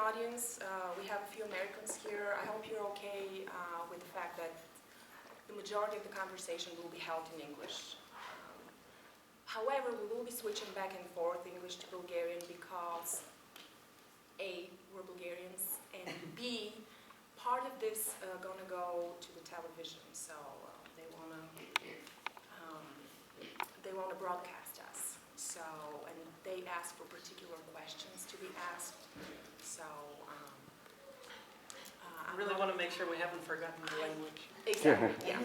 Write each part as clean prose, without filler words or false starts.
audience. We have a few Americans here. I hope you're okay with the fact that the majority of the conversation will be held in English. However, we will be switching back and forth English to Bulgarian because A, we're Bulgarians, and B, part of this gonna go to the television, so they wanna broadcast us. So, and they ask for particular questions to be asked. So, I really want to make sure we haven't forgotten the language. Exactly, yeah.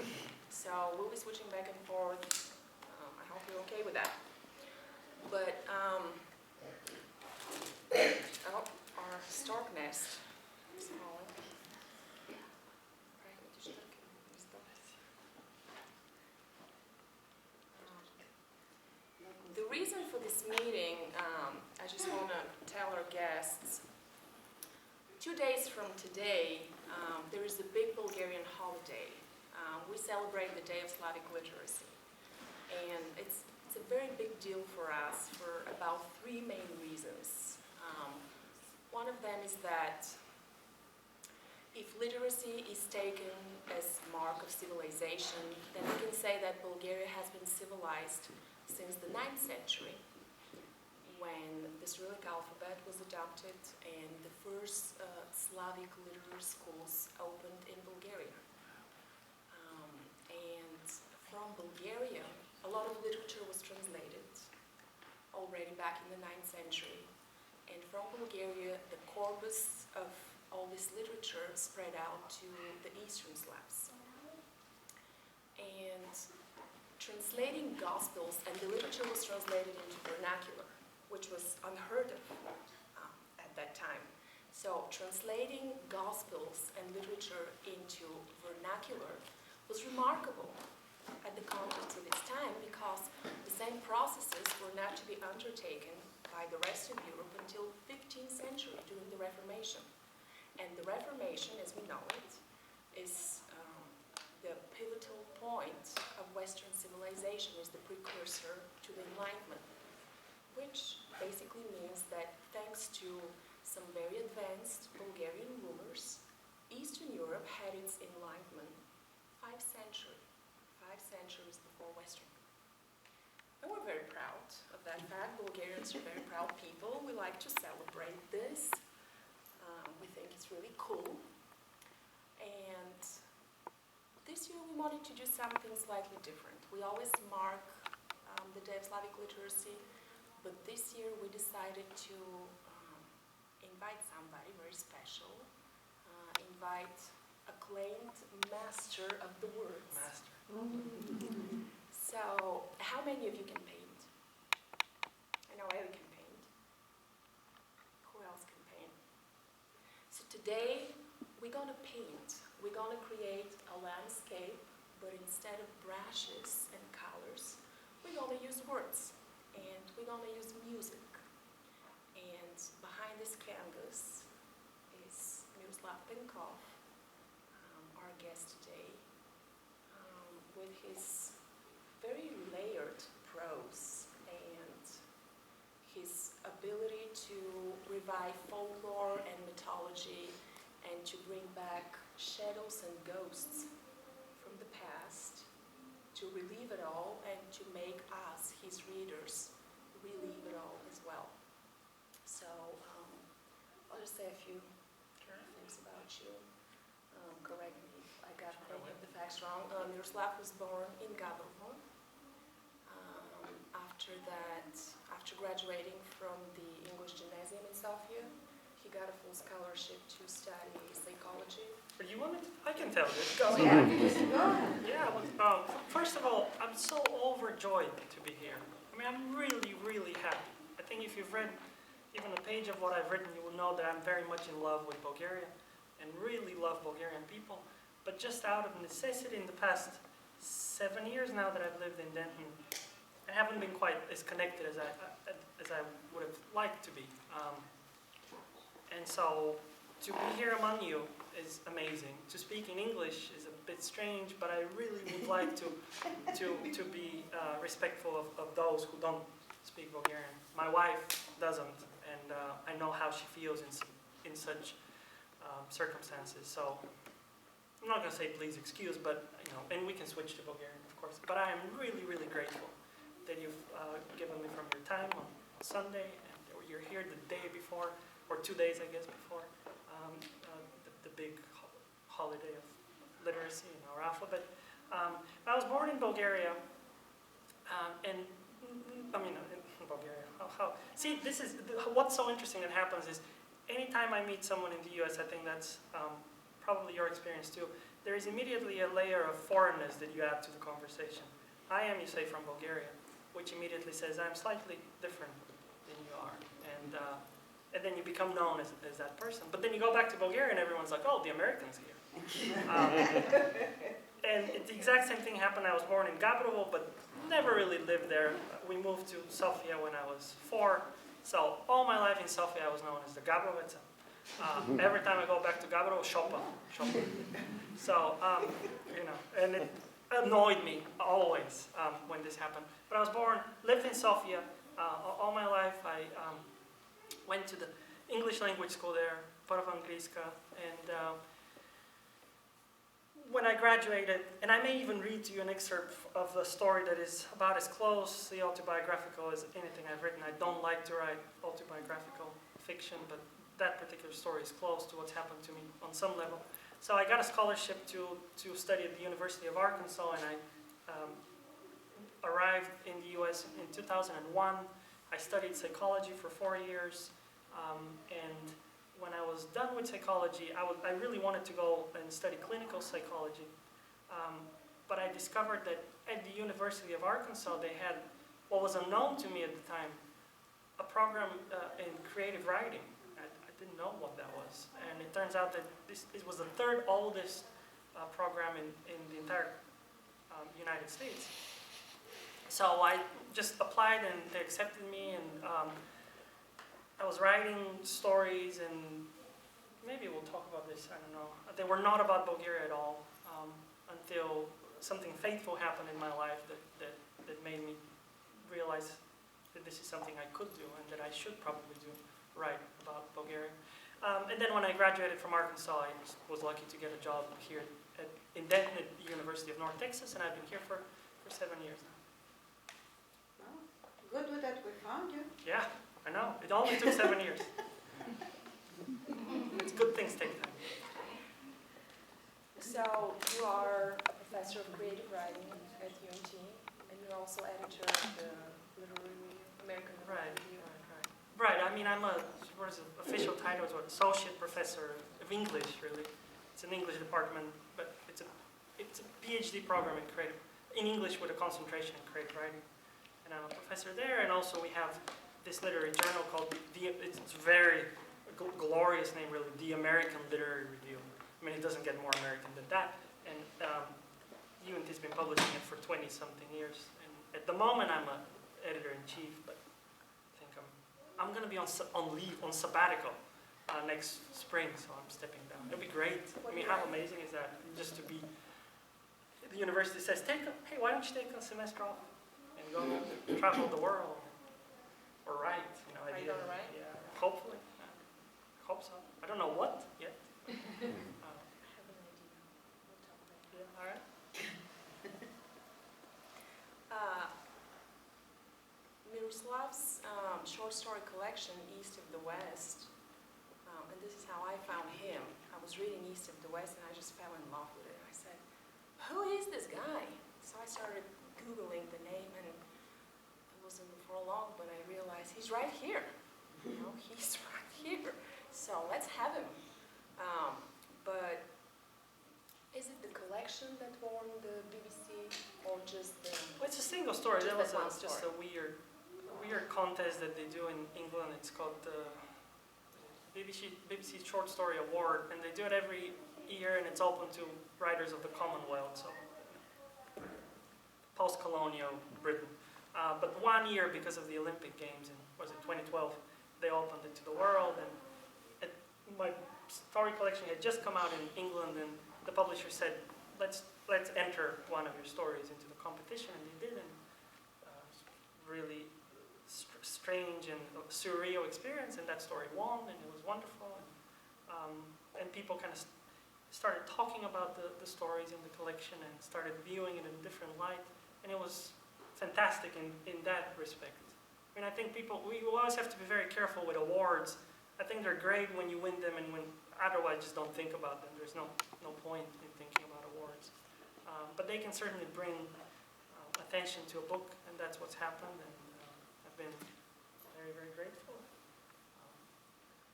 So we'll be switching back and forth. I hope you're okay with that. But, our stork nest. The reason for this meeting, I just want to tell our guests, 2 days from today, there is a big Bulgarian holiday. We celebrate the Day of Slavic Literacy. And it's a very big deal for us for about 3 main reasons. One of them is that if literacy is taken as mark of civilization, then we can say that Bulgaria has been civilized since the 9th century, when the Cyrillic alphabet was adopted and the first Slavic literary schools opened in Bulgaria. And from Bulgaria, a lot of literature was translated already back in the 9th century. And from Bulgaria, the corpus of all this literature spread out to the Eastern Slavs. And translating Gospels, and the literature was translated into vernacular, which was unheard of at that time. So translating Gospels and literature into vernacular was remarkable at the context of its time, because the same processes were not to be undertaken by the rest of Europe until 15th century during the Reformation. And the Reformation, as we know it, is the pivotal point of Western civilization, is the precursor to the Enlightenment, which basically means that thanks to some very advanced Bulgarian rulers, Eastern Europe had its Enlightenment 5 centuries before Western. And we're very proud of that fact. Bulgarians are very proud people. We like to celebrate this. We think it's really cool. And this year we wanted to do something slightly different. We always mark the Day of Slavic Literacy, but this year we decided to invite somebody very special, invite acclaimed master of the words. Master. So, how many of you can paint? I know Ellie can paint. Who else can paint? So today, we're going to paint. We're going to create a landscape, but instead of brushes and colors, we're going to use words, and we're going to use music. And behind this canvas is Miroslav Penkov, our guest today, with his very layered prose and his ability to revive folklore and mythology and to bring back shadows and ghosts from the past, to relive it all and to make us, his readers, relive it all as well. So, I'll just say a few things about you. Correct me if I got any of the facts wrong. Miroslav was born in Gabrovo. After graduating from the English Gymnasium in Sofia, he got a full scholarship to study psychology. But you wanted to, I can tell you. Go ahead. Yeah, well, first of all, I'm so overjoyed to be here. I mean, I'm really, really happy. I think if you've read even a page of what I've written, you will know that I'm very much in love with Bulgaria and really love Bulgarian people. But just out of necessity, in the past 7 years now that I've lived in Denton, I haven't been quite as connected as I would have liked to be. And so to be here among you is amazing. To speak in English is a bit strange, but I really would like to be respectful of those who don't speak Bulgarian. My wife doesn't, and I know how she feels in such circumstances. So I'm not going to say please excuse, but and we can switch to Bulgarian, of course. But I am really, really grateful that you've given me from your time on Sunday, and you're here the day before, or 2 days, I guess, before the big holiday of literacy in our alphabet. I was born in Bulgaria, and in Bulgaria. See, this is what's so interesting that happens is anytime I meet someone in the U.S., I think that's probably your experience too. There is immediately a layer of foreignness that you add to the conversation. I am, you say, from Bulgaria, which immediately says I'm slightly different than you are, and then you become known as that person. But then you go back to Bulgaria, and everyone's like, oh, the American's here. And the exact same thing happened. I was born in Gabrovo, but never really lived there. We moved to Sofia when I was 4. So all my life in Sofia, I was known as the Gabrovica. Every time I go back to Gabrovo, Shopa. So, and it annoyed me always when this happened. But I was born, lived in Sofia all my life. I went to the English language school there, Prva Angliska, and when I graduated, and I may even read to you an excerpt of a story that is about as closely autobiographical as anything I've written. I don't like to write autobiographical fiction, but that particular story is close to what's happened to me on some level. So I got a scholarship to study at the University of Arkansas, and I arrived in the U.S. in 2001. I studied psychology for 4 years, and when I was done with psychology, I really wanted to go and study clinical psychology. But I discovered that at the University of Arkansas, they had what was unknown to me at the time, a program in creative writing. I didn't know what that was. And it turns out that this was the 3rd oldest program in the entire United States. So I just applied, and they accepted me, and I was writing stories, and maybe we'll talk about this, I don't know. They were not about Bulgaria at all until something fateful happened in my life that made me realize that this is something I could do and that I should probably do, write about Bulgaria. And then when I graduated from Arkansas, I was lucky to get a job here in Denton at the University of North Texas, and I've been here for 7 years now. Well, good that we found you. Yeah. I know, it only took 7 years. It's good things take time. So you are a professor of creative writing at UNT, and you're also editor of the American Right, Review. right. I mean, I'm what is the official title? Is what, associate professor of English, really. It's an English department, but it's a PhD program in English with a concentration in creative writing. And I'm a professor there, and also we have this literary journal called it's a very glorious name, really, the American Literary Review. I mean, it doesn't get more American than that. And UNT has been publishing it for 20-something years. And at the moment, I'm an editor-in-chief, but I think I'm going to be on leave, on sabbatical next spring, so I'm stepping down. It'll be great. I mean, how amazing is that? Just to be, the university says, hey, why don't you take a semester off and go travel the world? Or write, Are you going to write? Yeah, hopefully. Hope so. I don't know what yet. I have an idea. We'll talk later. Yeah, all right. Miroslav's short story collection, East of the West, and this is how I found him. I was reading East of the West, and I just fell in love with it. I said, who is this guy? So I started Googling the name, and wasn't for long, but I realized he's right here. He's right here. So let's have him. But is it the collection that won the BBC, or just the? Well, it's a single story. Just That was that one just story. a weird contest that they do in England. It's called the BBC Short Story Award, and they do it every year, and it's open to writers of the Commonwealth, so post-colonial Britain. But 1 year, because of the Olympic Games in, was it 2012, they opened it to the world, and my story collection had just come out in England, and the publisher said, let's enter one of your stories into the competition, and they did, and really strange and surreal experience, and that story won, and it was wonderful. And And people kind of started talking about the stories in the collection and started viewing it in a different light. And it was fantastic in that respect. I mean, I think we always have to be very careful with awards. I think they're great when you win them, and when otherwise just don't think about them. There's no point in thinking about awards. But they can certainly bring attention to a book, and that's what's happened, and I've been very, very grateful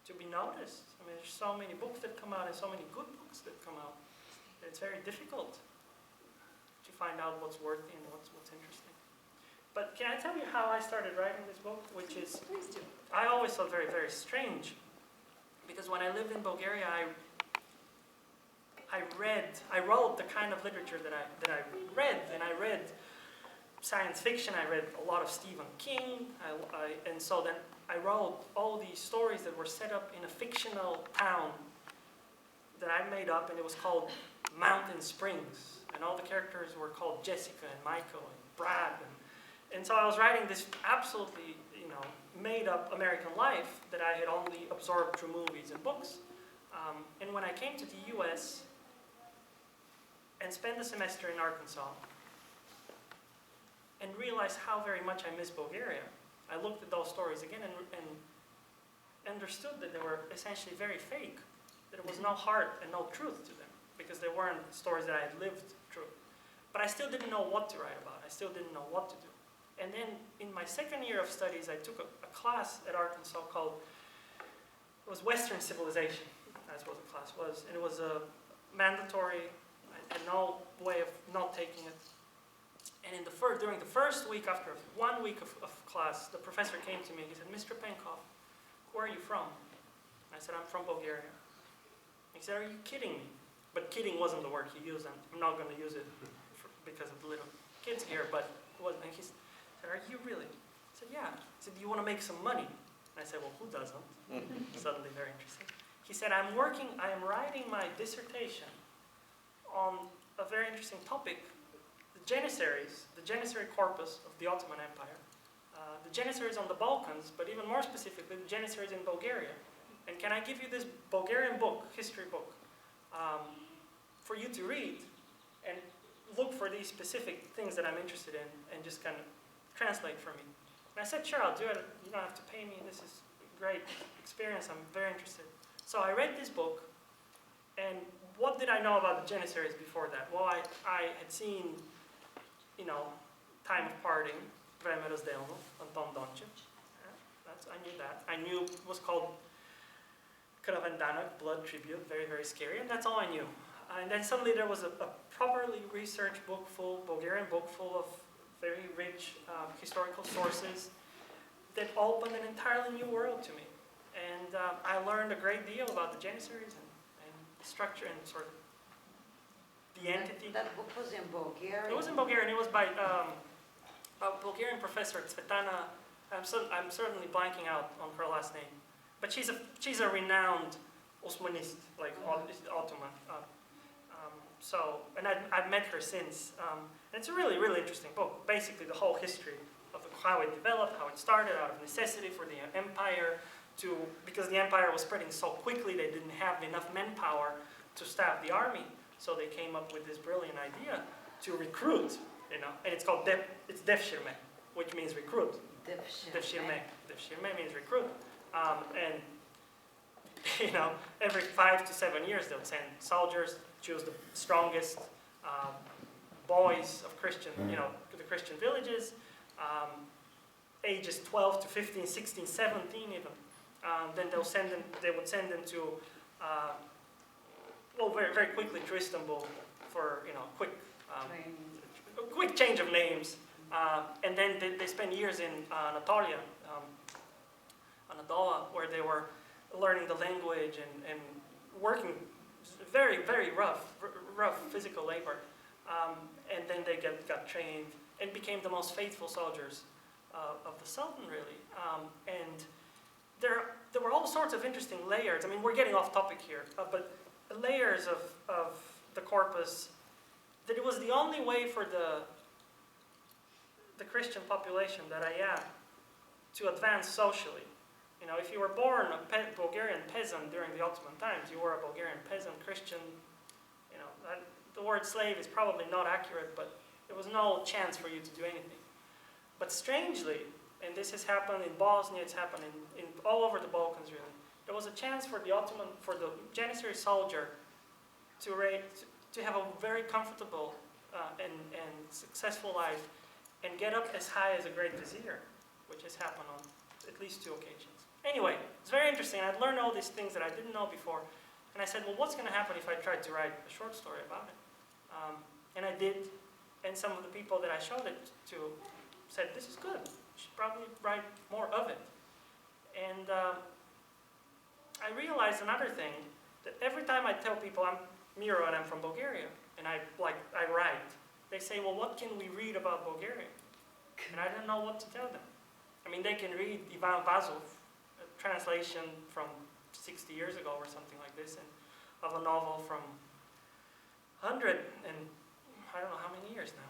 to be noticed. I mean, there's so many books that come out, and so many good books that come out. It's very difficult to find out what's worthy and what's interesting. But can I tell you how I started writing this book? Which is, Please do. I always felt very, very strange, because when I lived in Bulgaria, I wrote the kind of literature that I read, and I read science fiction. I read a lot of Stephen King, and so then I wrote all these stories that were set up in a fictional town that I made up, and it was called Mountain Springs, and all the characters were called Jessica and Michael and Brad, and so I was writing this absolutely, made-up American life that I had only absorbed through movies and books. And when I came to the U.S. and spent a semester in Arkansas and realized how very much I miss Bulgaria, I looked at those stories again and understood that they were essentially very fake, that there was no heart and no truth to them, because they weren't stories that I had lived through. But I still didn't know what to write about. I still didn't know what to do. And then in my second year of studies, I took a class at Arkansas called, it was Western Civilization, that's what the class was. And it was a mandatory, I had no way of not taking it. And during the first week, after 1 week of class, the professor came to me and he said, "Mr. Penkov, where are you from?" And I said, "I'm from Bulgaria." He said, "Are you kidding me?" But kidding wasn't the word he used, and I'm not going to use it because of the little kids here, but it wasn't. And he said, "Are you really?" I said, "Yeah." He said, "Do you want to make some money?" And I said, "Well, who doesn't?" Suddenly very interesting. He said, I am writing my dissertation on a very interesting topic, the Janissary corpus of the Ottoman Empire, the Janissaries on the Balkans, but even more specifically, the Janissaries in Bulgaria. And can I give you this Bulgarian book, history book, for you to read and look for these specific things that I'm interested in and just kind of translate for me? And I said, "Sure, I'll do it. You don't have to pay me. This is a great experience. I'm very interested." So I read this book, and what did I know about the Janissaries before that? Well, I had seen, Time of Parting, Vreme Razdelno, Anton Dončić. I knew that. I knew it was called Kraven Danak, Blood Tribute, very, very scary, and that's all I knew. And then suddenly there was a properly researched book Bulgarian book full of very rich historical sources that opened an entirely new world to me. And I learned a great deal about the Janissaries and structure and sort of the entity. That book was in Bulgarian. It was in Bulgarian. It was by a Bulgarian professor, Tsvetana. I'm certainly blanking out on her last name, but she's a renowned Osmanist, like Ottoman. And I've met her since. And it's a really, really interesting book. Basically, the whole history of how it developed, how it started out of necessity for the empire because the empire was spreading so quickly, they didn't have enough manpower to staff the army. So they came up with this brilliant idea to recruit, and it's called Devshirme, which means recruit. Devshirme. Devshirme means recruit. And, every 5 to 7 years they'll send soldiers, choose the strongest boys of the Christian villages, ages 12 to 15, 16, 17 even. Then they would send them to, very, very quickly to Istanbul for, quick change of names. And then they spent years in Anatolia, where they were learning the language and working very, very rough physical labor. And then they got trained and became the most faithful soldiers of the Sultan, really. And there were all sorts of interesting layers. I mean, we're getting off topic here, but layers of the corpus, that it was the only way for the Christian population that I am to advance socially. You know, if you were born a Bulgarian peasant during the Ottoman times, you were a Bulgarian peasant, Christian. You know, the word slave is probably not accurate, but there was no chance for you to do anything. But strangely, and this has happened in Bosnia, it's happened in all over the Balkans really, there was a chance for the Janissary soldier to have a very comfortable and successful life and get up as high as a great vizier, which has happened on at least 2 occasions. Anyway, it's very interesting. I'd learned all these things that I didn't know before. And I said, well, what's going to happen if I tried to write a short story about it? And I did. And some of the people that I showed it to said, this is good. You should probably write more of it. And I realized another thing, that every time I tell people I'm Miro and I'm from Bulgaria, and I write, they say, well, what can we read about Bulgaria? And I don't know what to tell them. I mean, they can read Ivan Vazov, a translation from 60 years ago or something like this, and of a novel from 100 and I don't know how many years now.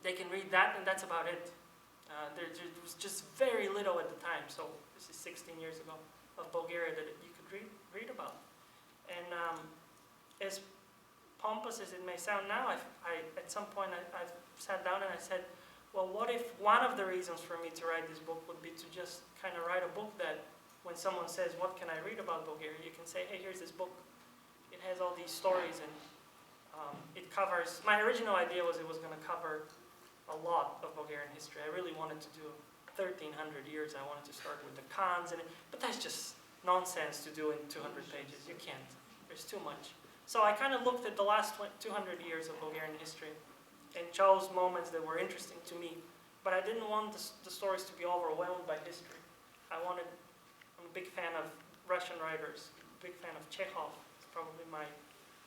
They can read that, and that's about it. There was just very little at the time, so this is 16 years ago, of Bulgaria that you could read about. And as pompous as it may sound now, at some point I've sat down and I said, well, what if one of the reasons for me to write this book would be to just kind of write a book that when someone says, what can I read about Bulgaria, you can say, hey, here's this book. It has all these stories, and it covers, my original idea was it was going to cover a lot of Bulgarian history. I really wanted to do 1,300 years. I wanted to start with the Khans, but that's just nonsense to do in 200 pages. You can't. There's too much. So I kind of looked at the last 200 years of Bulgarian history and chose moments that were interesting to me. But I didn't want the stories to be overwhelmed by history. I'm a big fan of Russian writers, big fan of Chekhov. It's probably my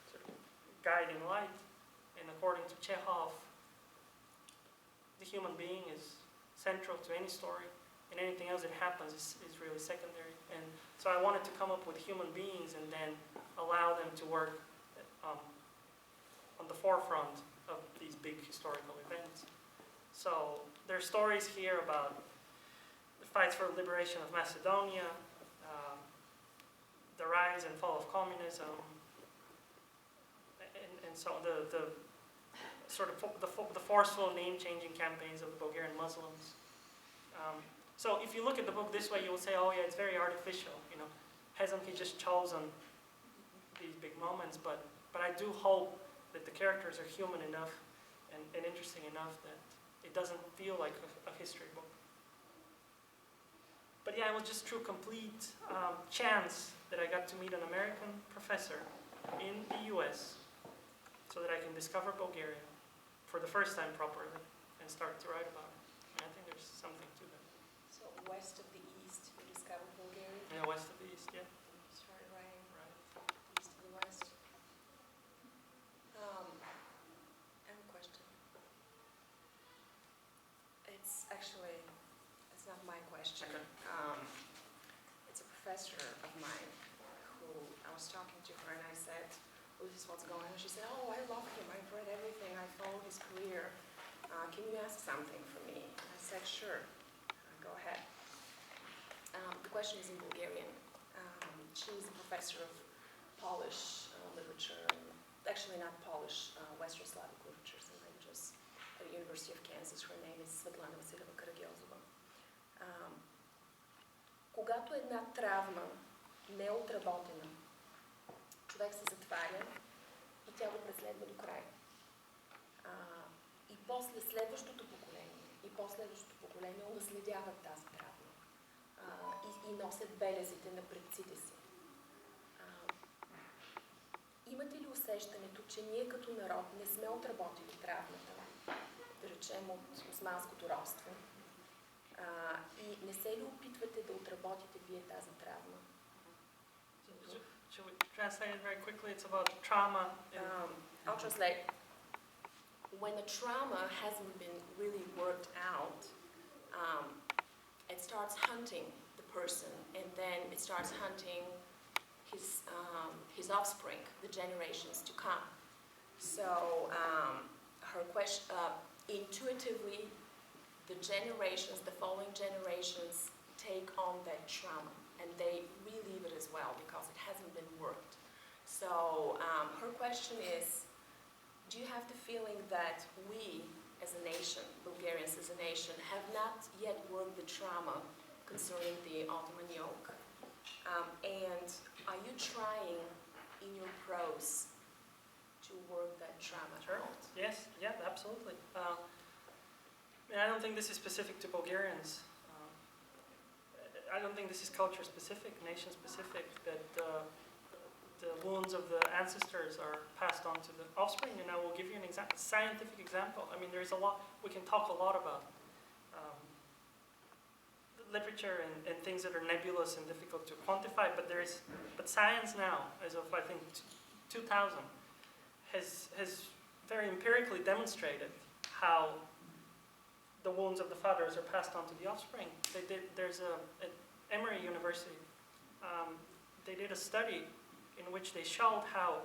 sort of guiding light. And according to Chekhov, the human being is central to any story, and anything else that happens is really secondary. And so I wanted to come up with human beings and then allow them to work on the forefront of these big historical events. So there are stories here about the fights for liberation of Macedonia, the rise and fall of communism, and so the sort of the forceful name-changing campaigns of the Bulgarian Muslims. So if you look at the book this way, you will say, oh yeah, it's very artificial. You know, hasn't he just chosen these big moments? But I do hope that the characters are human enough and interesting enough that it doesn't feel like a history book. But yeah, it was just through complete chance that I got to meet an American professor in the US so that I can discover Bulgaria for the first time properly and start to write about it. And I think there's something to that. So west of the East, you discovered Bulgaria? Yeah, west of the East, yeah. You started writing Right. east of the West. I have a question. It's not my question. Okay. It's a professor of mine who I was talking to her and I said, well, this is what's going on. She said, oh, I love him. I've read everything. I followed his career. Can you ask something for me? I said, sure. Go ahead. The question is in Bulgarian. She's a professor of Polish literature, actually not Polish, Western Slavic literatures and languages at the University of Kansas. Her name is Светлана Василева Карагьозова. Когато една травма не е отработена, човек се затваря и тя го преследва до край. И после следващото поколение унаследяват тази травма и носят белезите на предците си. Имате ли усещането, че ние като народ не сме отработили травмата, да речем от османското робство, и не се ли опитвате да отработите вие тази травма? Should we translate it very quickly? It's about trauma. I'll translate. When the trauma hasn't been really worked out, it starts hunting the person, and then it starts hunting his offspring, the generations to come. So her question, intuitively, the following generations take on that trauma, and they relive it as well because it hasn't been worked. So her question is, do you have the feeling that we as a nation, Bulgarians as a nation, have not yet worked the trauma concerning the Ottoman yoke? And are you trying in your prose to work that trauma out? Yes, yeah, absolutely. I don't think this is specific to Bulgarians. I don't think this is culture specific, nation specific, that the wounds of the ancestors are passed on to the offspring. And I will give you an scientific example. I mean, there's a lot, we can talk a lot about literature and things that are nebulous and difficult to quantify, but science now, as of I think 2000, has very empirically demonstrated how the wounds of the fathers are passed on to the offspring. There's at Emory University, they did a study in which they showed how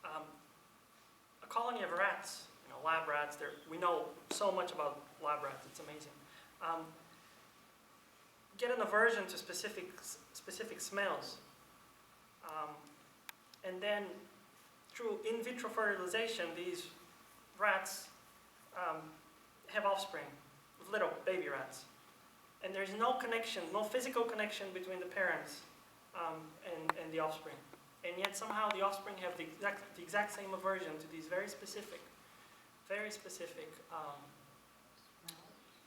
a colony of rats, lab rats, we know so much about lab rats, it's amazing, get an aversion to specific smells. And then through in vitro fertilization, these rats have offspring, little baby rats. And there's no connection, no physical connection between the parents and the offspring. And yet somehow the offspring have the exact same aversion to these very specific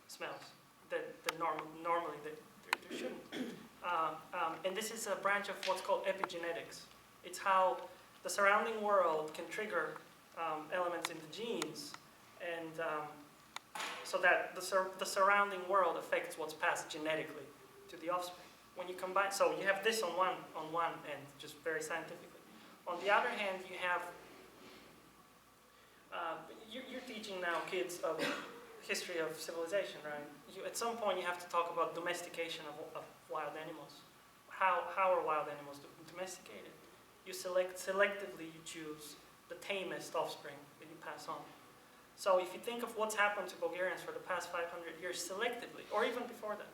smells that normally there shouldn't. And this is a branch of what's called epigenetics. It's how the surrounding world can trigger elements in the genes, and so that the surrounding world affects what's passed genetically to the offspring. When you combine, so you have this on one end, just very scientifically. On the other hand, you have you're teaching now kids of history of civilization, right? At some point, you have to talk about domestication of wild animals. How are wild animals domesticated? You selectively you choose the tamest offspring that you pass on. So if you think of what's happened to Bulgarians for the past 500 years selectively, or even before that,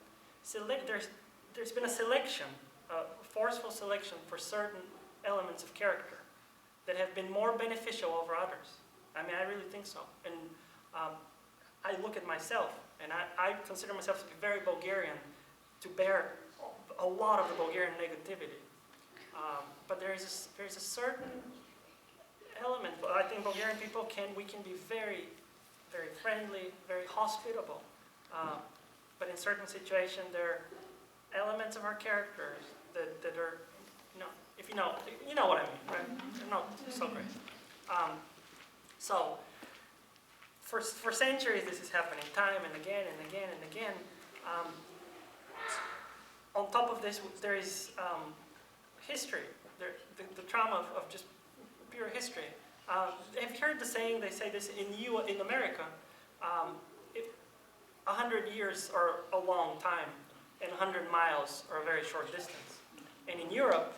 there's been a selection, a forceful selection for certain elements of character that have been more beneficial over others. I mean, I really think so. And I look at myself, and I consider myself to be very Bulgarian, to bear a lot of the Bulgarian negativity. But there's a certain element. I think Bulgarian people we can be very, very friendly, very hospitable. But in certain situations, there are elements of our characters that are, if you know what I mean, right? They're not so great. So for centuries, this is happening time and again and again and again. On top of this, there is history, the trauma of just pure history. Have you heard the saying, they say this in America, 100 years are a long time, and 100 miles are a very short distance. And in Europe,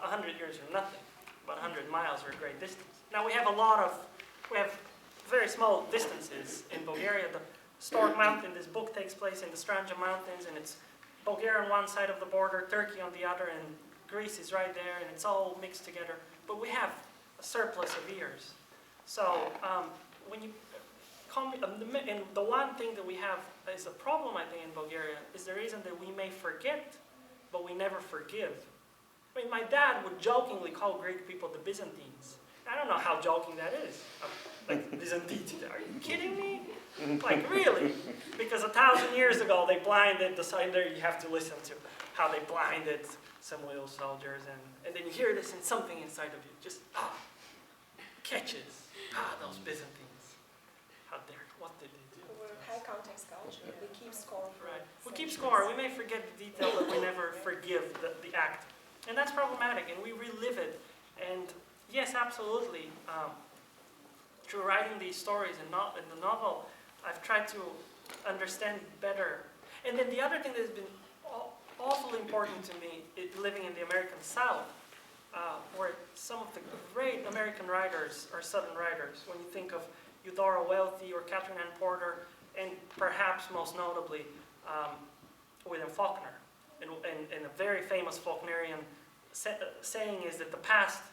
100 years are nothing, but 100 miles are a great distance. Now we have very small distances in Bulgaria. The Stork Mountain, this book takes place in the Stranja Mountains, and it's Bulgaria on one side of the border, Turkey on the other, and Greece is right there, and it's all mixed together. But we have a surplus of years. So when you come, and the one thing that we have is a problem, I think, in Bulgaria, is the reason that we may forget, but we never forgive. I mean, my dad would jokingly call Greek people the Byzantines. I don't know how joking that is. Like, Byzantines, are you kidding me? Like, really? Because 1,000 years ago, they blinded the side there. You have to listen to how they blinded some little soldiers. And then you hear this, and something inside of you just, catches. Those Byzantines. How dare, what did they do? We're high context culture. We keep score. Right. We keep score. We may forget the detail, but we never forgive the act. And that's problematic, and we relive it. And yes, absolutely. Through writing these stories in the novel, I've tried to understand better. And then the other thing that has been awfully important to me is living in the American South, where some of the great American writers are Southern writers. When you think of Eudora Welty or Catherine Ann Porter, and perhaps most notably William Faulkner. And a very famous Faulknerian saying is that the past,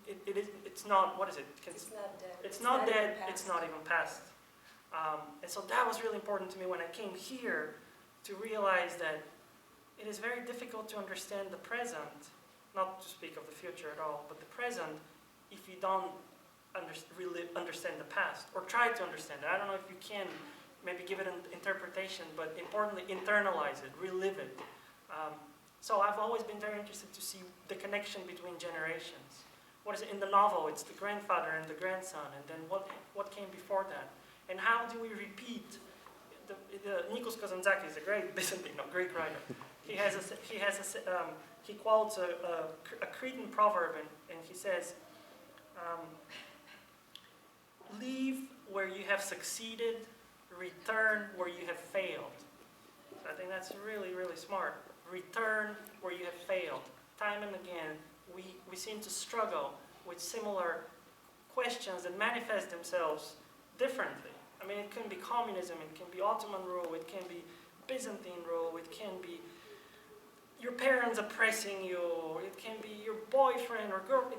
it's not, what is it? It's not dead. It's not even dead, past. it's not even past. And so that was really important to me when I came here to realize that it is very difficult to understand the present, not to speak of the future at all, but the present, if you don't really understand the past, or try to understand it. I don't know if you can maybe give it an interpretation, but importantly, internalize it, relive it. So I've always been very interested to see the connection between generations. What is it in the novel? It's the grandfather and the grandson, and then what came before that? And how do we repeat? Nikos Kazantzakis is a great Byzantine, Greek writer. He quotes a Cretan proverb, and he says, "Leave where you have succeeded, return where you have failed." I think that's really, really smart. Return where you have failed. Time and again, we seem to struggle with similar questions that manifest themselves differently. I mean, it can be communism, it can be Ottoman rule, it can be Byzantine rule, it can be your parents oppressing you, it can be your boyfriend or girl.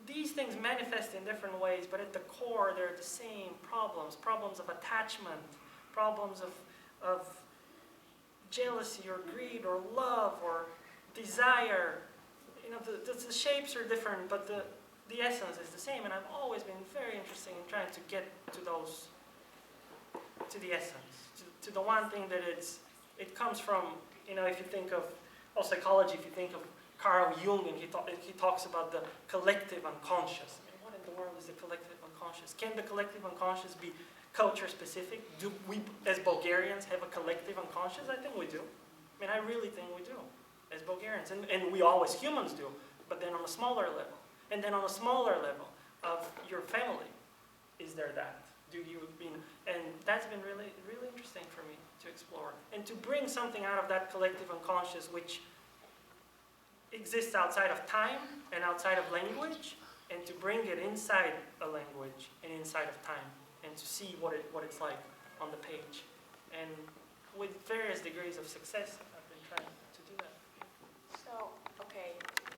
These things manifest in different ways, but at the core, they're the same problems. Problems of attachment, problems of jealousy or greed or love or desire. The shapes are different, but the essence is the same. And I've always been very interested in trying to get to the essence, to the one thing that it comes from. If you think of psychology, if you think of Carl Jung, and he talks about the collective unconscious. I mean, what in the world is the collective unconscious? Can the collective unconscious be culture specific? Do we, as Bulgarians, have a collective unconscious? I think we do. I mean, I really think we do, as Bulgarians. And we always humans do, but then on a smaller level. And then on a smaller level of your family, is there that? And that's been really, really interesting for me to explore. And to bring something out of that collective unconscious, which exists outside of time and outside of language, and to bring it inside a language and inside of time, and to see what it's like on the page. And with various degrees of success, I've been trying to do that. So